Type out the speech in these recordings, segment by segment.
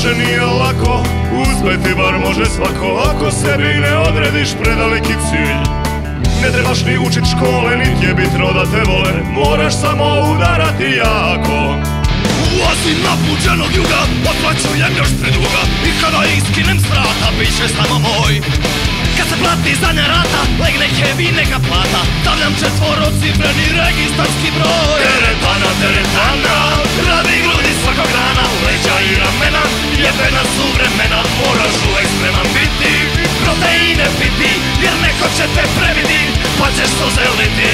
kaže nije lako, uspeti bar može svako ako sebi ne odrediš predaleki cilj. Ne trebaš ni učit škole, niti je bitno da te vole, moraš samo udarati jako. Ulazim napuđenog juga, otplaćujem još preduga i kada ih skinem s vrata, piše samo moj. Kad se plati zadnja rata, legne heavy neka plata, stavljam četvorocifreni registarski broj. Teretana, radi grudi svakog dana, leđa i ramena, jebena su vremena, moraš uvek spreman biti, proteine piti, jer neko će te prebiti, pa ćeš suze liti.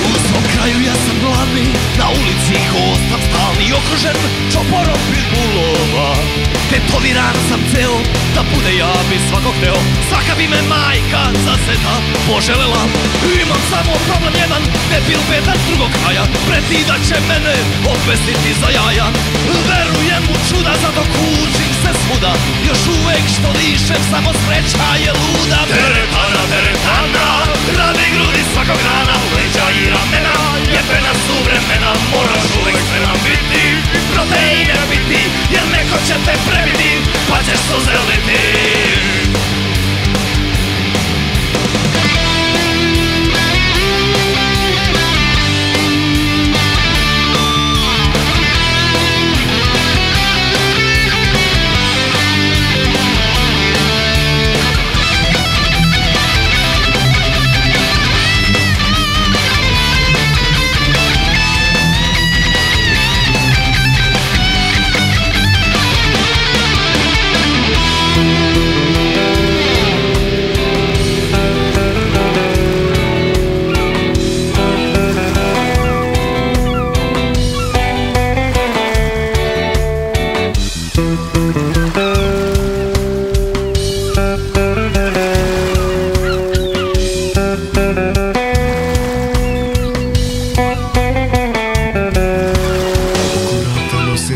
U svom kraju ja sam glavni, na ulici hostam stalni, okružen čoporom pitbullova. Tetoviran sam ceo, da bude ja bi svako hteo, svaka bi me majka za seta poželela. Imam samo problem jedan, debil betan drugog kraja, preti da će mene obvestiti za jaja. Verujem u čuda, zato kučim se svuda, još uvek što dišem, samo sreća je luda. Teretana, radi grudi svakog dana, leđa i ramena, jebena su vremena, moraš uvek spreman biti, proteine biti, jer neko će te prebiti, pa ćeš suze liti.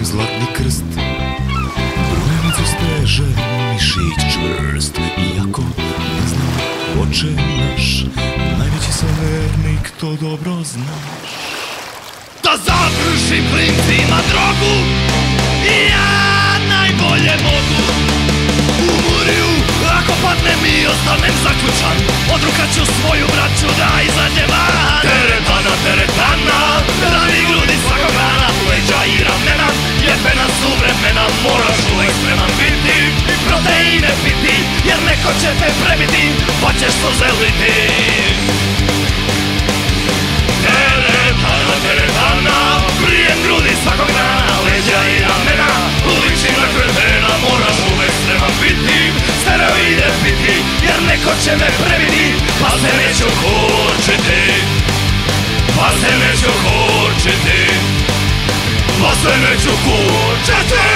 Zlatni krst, brojanicu steže mišić čvrst. Iako ne znam, oče naš, najveći sam vernik, to dobro znaš. Da završim klincima drogu, ja najbolje mogu. U muriju, ako padnem i ostanem zaključan, odrukaću svoju braću da izađe van. Teretana, radi grudi svakog dana, leđa i ramena, jebena su vremena, moraš uvek spreman biti, proteine piti, jer neko će te prebiti, pa ćeš suze liti. Teretana, brijem grudi svakog dana, leđa i ramena, ličim na kretena, moraš uvek spreman biti, steroide piti, jer neko će me prebiti, pa se neću kurčiti, pa se neću kurčiti, pa se neću kurčiti.